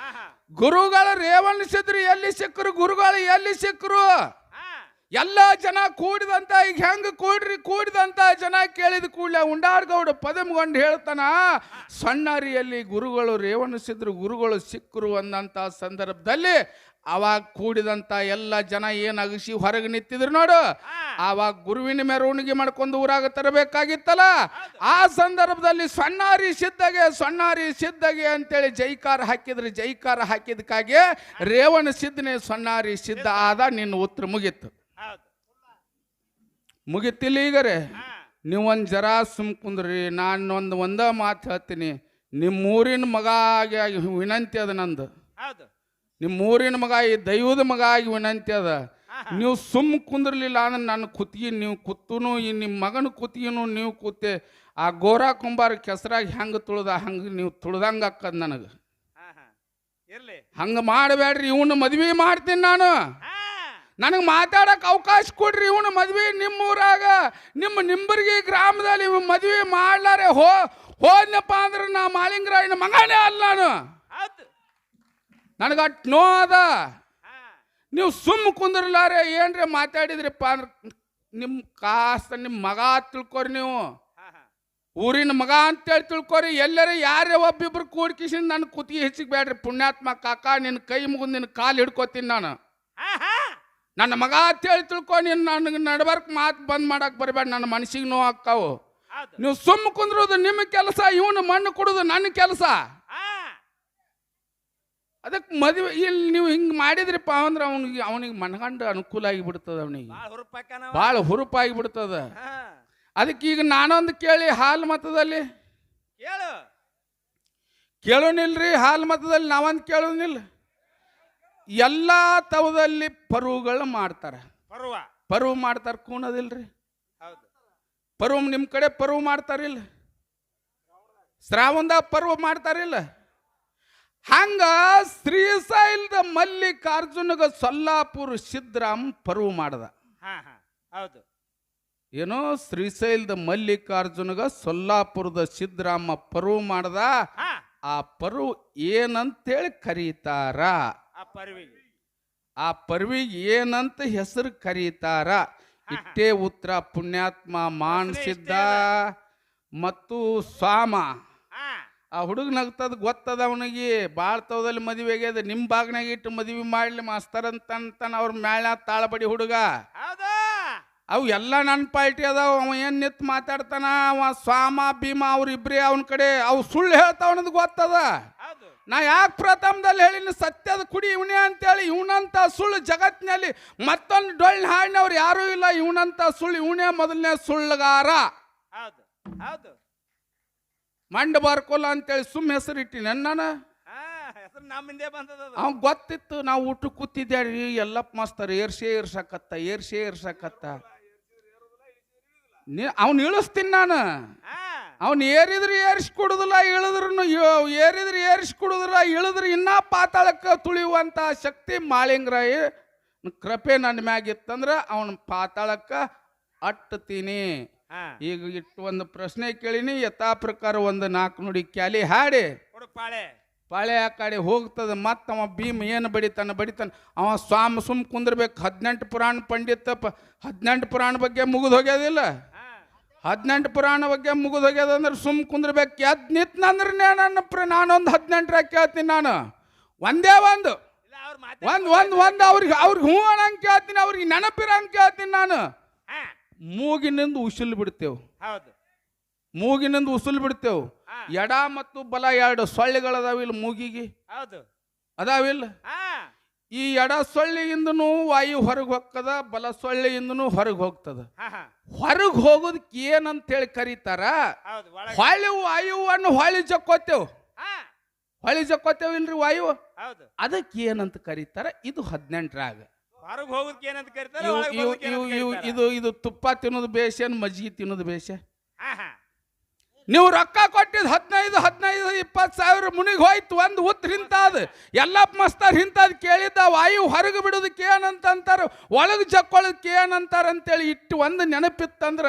[SPEAKER 2] ಗುರುಗಳ ರೇವಣ ಸಿದ್ರು ಎಲ್ಲಿ ಸಿಕ್ಕರು? ಗುರುಗಳು ಎಲ್ಲಿ ಸಿಕ್ಕರು?
[SPEAKER 1] ಎಲ್ಲ ಜನ ಕೂಡಿದಂತ ಈಗ ಹೆಂಗ ಕೂಡಿದಂತ ಜನ ಕೇಳಿದ ಕೂಡಲೇ ಉಂಡಾರ್ಗೌಡ ಪದಮಗೊಂಡು ಹೇಳ್ತಾನ, ಸಣ್ಣರಿಯಲ್ಲಿ ಗುರುಗಳು ರೇವಣಿಸಿದ್ರು, ಗುರುಗಳು ಸಿಕ್ಕರು ಅನ್ನಂತ ಸಂದರ್ಭದಲ್ಲಿ ಅವಾಗ ಕೂಡಿದಂತ ಎಲ್ಲ ಜನ ಏನ್ ಅಗಸಿ ಹೊರಗೆ ನಿಂತಿದ್ರು ನೋಡು, ಆವಾಗ ಗುರುವಿನ ಮೆರವಣಿಗೆ ಮಾಡ್ಕೊಂಡು ಊರಾಗ ತರಬೇಕಾಗಿತ್ತಲ್ಲ. ಆ ಸಂದರ್ಭದಲ್ಲಿ ಸಣ್ಣಾರಿ ಸಿದ್ಧಗೆ ಅಂತೇಳಿ ಜೈಕಾರ ಹಾಕಿದ್ರು. ಜೈಕಾರ ಹಾಕಿದಕ್ಕಾಗಿ ರೇವಣ ಸಿದ್ಧನೇ ಸಣ್ಣಾರಿ ಸಿದ್ಧ ಆದ. ನಿನ್ನ ಉತ್ತರ ಮುಗಿತಿಲ್ಲ ಈಗರೆ. ನೀವೊಂದು ಜರ ಸುಮ್ ಕುಂದ್ರಿ. ನಾನು ಒಂದ ಮಾತು ಹೇಳ್ತೀನಿ, ನಿಮ್ಮೂರಿನ ಮಗ ಆಗಿ ವಿನಂತಿ ಅದ ನಂದು. ನಿಮ್ಮೂರಿನ ಮಗ, ಈ ದೈವದ ಮಗ ಆಗಿ ವಿನಂತಿ ಅದ. ನೀವು ಸುಮ್ ಕುಂದ್ರಲಿಲ್ಲ ಅಂದ್ರೆ ನನ್ನ ಕುತ್ತಿಗೆ ನೀವು ಕುತ್ತೂನು, ಈ ನಿಮ್ಮ ಮಗನ ಕುತ್ತಿಗೆನು ನೀವು ಕೂತೆ ಆ ಗೋರಾ ಕುಂಬಾರ ಕೆಸರಾಗಿ ಹೆಂಗೆ ತುಳ್ದ ಹಂಗೆ ನೀವು ತುಳ್ದಂಗೆ ಅಕ್ಕದ ನನಗೆ. ಹಂಗೆ ಮಾಡಬೇಡ್ರಿ. ಇವನು ಮದ್ವೆ ಮಾಡ್ತೀನಿ ನಾನು. ನನಗೆ ಮಾತಾಡಕ್ಕೆ ಅವಕಾಶ ಕೊಡ್ರಿ. ಇವನು ಮದ್ವೆ ನಿಮ್ಮೂರಾಗ ನಿಮ್ಮ ನಿಂಬರ್ಗಿ ಗ್ರಾಮದಲ್ಲಿ ಮದ್ವೆ ಮಾಡ್ಲಾರೆ ಹೋದ್ನಪ್ಪ ಅಂದ್ರೆ ನಾ ಮಾಲಿಂಗರಾಯನ ಮಗನೇ ಅಲ್ಲ ನಾನು. ನನಗಟ್ ನೋ ಅದ. ನೀವು ಸುಮ್ಮ ಕುಂದ್ರಲಾರೆ ಏನ್ರಿ ಮಾತಾಡಿದ್ರಿಪ್ಪ ಅಂದ್ರೆ ನಿಮ್ಮ ಕಾಸ್ತ ನಿಮ್ಮ ಮಗ ತಿಳ್ಕೊರಿ. ನೀವು ಊರಿನ ಮಗ ಅಂತೇಳಿ ತಿಳ್ಕೊರಿ. ಎಲ್ಲರೂ ಯಾರೇ ಒಬ್ಬಿಬ್ರು ಕೂಡ್ಕಿಸಿಂದ ನನ್ನ ಕುತ್ತಿಗೆ ಹೆಚ್ಚಿಗೆ ಬೇಡ್ರಿ. ಪುಣ್ಯಾತ್ಮ ಕಾಕ, ನಿನ್ನ ಕೈ ಮುಗಿದು ನಿನ್ನ ಕಾಲು ಹಿಡ್ಕೊತೀನಿ ನಾನು. ನನ್ನ ಮಗ ಅಂತೇಳಿ ತಿಳ್ಕೊ. ನೀನು ನನಗೆ ನಡ್ಬರ್ಕ್ ಮಾತು ಬಂದ್ ಮಾಡಕ್ ಬರಬೇಡ. ನನ್ನ ಮನಸ್ಸಿಗೆ ನೋವು ಆಕ್ಕಾವು. ನೀವು ಸುಮ್ಮ ಕುಂದ್ರೋದು ನಿಮ್ಮ ಕೆಲಸ, ಇವನು ಮಣ್ಣು ಕೊಡೋದು ನನ್ನ ಕೆಲಸ. ಅದಕ್ಕೆ ಮದುವೆ ಇಲ್ಲಿ ನೀವು ಹಿಂಗೆ ಮಾಡಿದ್ರಿಪ್ಪ ಅಂದ್ರೆ ಅವನಿಗೆ ಮನಗಂಡು ಅನುಕೂಲ ಆಗಿಬಿಡ್ತದ. ಅವನಿಗೆ ಭಾಳ ಹುರುಪಾಗಿ ಬಿಡ್ತದ. ಅದಕ್ಕೆ ಈಗ ನಾನೊಂದು ಕೇಳಿ ಹಾಲು ಮತದಲ್ಲಿ ಕೇಳೋನಿಲ್ರಿ. ಹಾಲು ಮತದಲ್ಲಿ ನಾವೊಂದು ಕೇಳೋನಿಲ್ಲ. ಎಲ್ಲ ತವದಲ್ಲಿ ಪರುವುಗಳು ಮಾಡ್ತಾರೆ. ಪರ್ವ ಮಾಡ್ತಾರೆ, ಕೂನದಿಲ್ರಿ. ಪರ್ವ ನಿಮ್ಮ ಕಡೆ ಪರ್ವ ಮಾಡ್ತಾರಿಲ್ಲ? ಶ್ರಾವಣದಾಗ ಪರ್ವ ಮಾಡ್ತಾರಿಲ್ಲ? ಹಂಗ ಶ್ರೀಶೈಲದ ಮಲ್ಲಿಕಾರ್ಜುನಗ ಸೊಲ್ಲಾಪುರ ಸಿದ್ರಾಮ್ ಪರ್ವ ಮಾಡದ. ಏನೋ ಶ್ರೀಶೈಲದ ಮಲ್ಲಿಕಾರ್ಜುನಗ ಸೊಲ್ಲಾಪುರದ ಸಿದ್ರಾಮ ಪರ್ವ ಮಾಡದ. ಆ ಪರ್ವ ಏನಂತೇಳಿ ಕರೀತಾರ? ಆ ಪರ್ವಿಗೆ ಏನಂತ ಹೆಸರು ಕರೀತಾರ? ಇಟ್ಟೇ ಉತ್ತರ ಪುಣ್ಯಾತ್ಮ ಮಾನಸಿದ್ದ ಮತ್ತು ಸ್ವಾಮ. ಆ ಹುಡುಗ ನಗ್ತದ ಗೊತ್ತದ ಅವನಿಗೆ. ಭಾಳ ತವದಲ್ಲಿ ಮದುವೆ ಆಗ್ಯದ. ನಿಮ್ಮ ಬಾಗ್ನಾಗ ಇಟ್ಟು ಮದುವೆ ಮಾಡ್ಲಿ ಮಾಸ್ತರ್ ಅಂತಾನ. ಅವ್ರ ಮ್ಯಾಳ ತಾಳಬಡಿ ಹುಡುಗ. ಅವು ಎಲ್ಲ ನನ್ನ ಪಾರ್ಟಿ ಅದಾವ. ಅವ ಏನು ನಿಂತು ಮಾತಾಡ್ತಾನ. ಅವ ಸ್ವಾಮ ಭೀಮ ಅವ್ರಿಬ್ರೇ ಅವನ ಕಡೆ. ಅವು ಸುಳ್ಳು ಹೇಳ್ತಾವನದು ಗೊತ್ತದ. ನಾ ಯಾಕೆ ಪ್ರಥಮದಲ್ಲಿ ಹೇಳಿನ ಸತ್ಯದ ಕುಡಿ ಇವನೇ ಅಂತೇಳಿ. ಇವನಂತ ಸುಳ್ಳು ಜಗತ್ತಿನಲ್ಲಿ ಮತ್ತೊಂದು ಡೊಳ್ಳು ಹಾಡಿನವ್ರು ಯಾರೂ ಇಲ್ಲ. ಇವನಂತ ಸುಳ್ಳು ಇವನೇ ಮೊದಲನೇ ಸುಳ್ಳುಗಾರ. ಮಂಡ ಬಾರ್ಕೋಲ್ಲ ಅಂತೇಳಿ ಸುಮ್ಮ ಹೆಸರು ಇಟ್ಟಿನ ನಾನು. ಅವ್ ಗೊತ್ತಿತ್ತು. ನಾವು ಊಟ ಕೂತಿದ್ದೇಳಿ ಎಲ್ಲಪ್ಪ ಮಾಸ್ತರ್ ಏರ್ಸಕತ್ತ. ಅವ್ನು ಇಳಿಸ್ತೀನಿ ನಾನು. ಅವ್ನು ಏರಿದ್ರೆ ಏರಿಸ್ಕೊಡುದಿಲ್ಲ, ಏರಿದ್ರೆ ಏರಿಸ್ಕೊಡುದಿಲ್ಲ, ಇಳಿದ್ರೆ ಇನ್ನೂ ಪಾತಾಳಕ್ಕೆ ತುಳಿಯುವಂಥ ಶಕ್ತಿ ಮಾಳಿಂಗರಾಯ ಕೃಪೆ ನನ್ನ ಮ್ಯಾಗಿತ್ತಂದ್ರೆ ಅವನ ಪಾತಾಳಕ್ಕೆ ಅಟ್ಟತೀನಿ. ಈಗ ಇಟ್ಟು ಒಂದು ಪ್ರಶ್ನೆ ಕೇಳಿನಿ. ಯಥಾ ಪ್ರಕಾರ ಒಂದು 4 ನುಡಿ ಕ್ಯಾಲಿ ಹಾಡಿ ಪಾಳೆ ಆ ಕಡೆ ಹೋಗ್ತದೆ. ಮತ್ತು ಅವ ಭೀಮ್ ಏನು ಬಡಿತಾನ. ಅವ ಸ್ವಾಮ ಸುಮ್ ಕುಂದ್ರಬೇಕು. 18 ಪುರಾಣ ಪಂಡಿತ 18 ಪುರಾಣ ಬಗ್ಗೆ ಮುಗಿದು ಹೋಗ್ಯದಿಲ್ಲ. 18 ಪುರಾಣ ಬಗ್ಗೆ ಮುಗಿದು ಹೋಗ್ಯದ ಅಂದ್ರೆ ಸುಮ್ ಕುಂದ್ರಬೇಕು. ಎದ್ ನಿತ್ನಂದ್ರೆ ನಾನೊಂದು 18 ಕೇಳ್ತೀನಿ. ನಾನು ಒಂದೇ ಒಂದು ಅವ್ರಿಗೆ ಹ್ಞೂ ಅನ್ನಂಗೆ ಕೇಳ್ತೀನಿ. ಅವ್ರಿಗೆ ನೆನಪಿರಂಗೆ ಕೇಳ್ತೀನಿ. ನಾನು ಮೂಗಿನಿಂದ ಉಸಿಲ್ ಬಿಡ್ತೇವೆ. ಮೂಗಿನಿಂದ ಉಸಿಲ್ ಬಿಡ್ತೇವೆ. ಎಡ ಮತ್ತು ಬಲ 2 ಸೊಳ್ಳೆಗಳದಾವಿಲ್ಲ ಮೂಗಿಗೆ. ಅದಾವಿಲ್ಲ? ಈ ಎಡ ಸೊಳ್ಳೆಯಿಂದನೂ ವಾಯು ಹೊರಗೆ ಹೋಗ್ತದ, ಬಲ ಸೊಳ್ಳೆಯಿಂದನೂ ಹೊರಗೆ ಹೋಗ್ತದ. ಹೊರಗೆ ಹೋಗೋದಕ್ಕೆ ಏನಂತೇಳಿ ಕರೀತಾರ? ಹೊಳ್ಳಿ ವಾಯುವನ್ನು ಹೊಳ್ಳಿ ಜಕ್ಕೋತೇವ್. ಹೊಳ್ಳಿ ಜಕ್ಕೋತೇವ್ ಇಲ್ರಿ ವಾಯು. ಅದಕ್ಕೆ ಏನಂತ ಕರೀತಾರ? ಇದು 18ರಾಗ ಇದು ತುಪ್ಪ ತಿನ್ನೋದು ಬೇಷ, ಮಜ್ಜಿಗೆ ತಿನ್ನೋದು ಬೇಷ? ನೀವು ರೊಕ್ಕ ಕೊಟ್ಟಿದ್ದು 15-20 ಸಾವಿರ ಮುನಿಗೆ ಹೋಯ್ತು. ಒಂದು ಉತ್ತರ ಹಿಂತಾದ ಎಲ್ಲಪ್ಪ ಮಸ್ತಾರ ಹಿಂತಾದ್ ಕೇಳಿದ್ದ. ವಾಯು ಹೊರಗೆ ಬಿಡೋದಕ್ಕೆ ಏನಂತಾರ, ಒಳಗೆ ಜಕ್ಕೊಳ್ಳೋದಕ್ಕೆ ಏನಂತಾರ ಅಂತೇಳಿ ಇಟ್ಟು ಒಂದು ನೆನಪಿತ್ತಂದ್ರ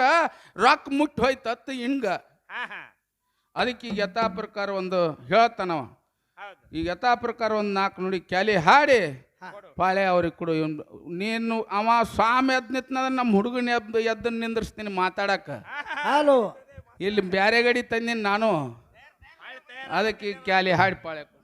[SPEAKER 1] ರೊಕ್ಕ ಮುಟ್ಟಿ ಹೋಯ್ತು ಹಿಂಗ. ಅದಕ್ಕೆ ಈಗ ಯಥಾ ಪ್ರಕಾರ ಒಂದು ಹೇಳ್ತಾನವ. ಈಗ ಯಥಾ ಪ್ರಕಾರ ಒಂದು 4 ನುಡಿ ಕ್ಯಾಲಿ ಹಾಡಿ ಪಾಳೆ ಅವ್ರಿಗೆ ಕೊಡು. ನೀನು ಅವ ಸ್ವಾಮಿ ಎದ್ದು ನಿಂತಂದ್ರೆ ನಮ್ಮ ಹುಡುಗನ ಎದ್ದನ್ನು ನಿಂದಿರ್ಸ್ತೀನಿ ಮಾತಾಡಕ.
[SPEAKER 3] ಹಲೋ
[SPEAKER 1] ಇಲ್ಲಿ ಬ್ಯಾರೆ ಗಡಿ ತಂದಿನಿ ನಾನು, ಅದಕ್ಕೆ ಕ್ಯಾಲಿ ಹಾಡಿ ಪಾಳೆ ಕೊಡು.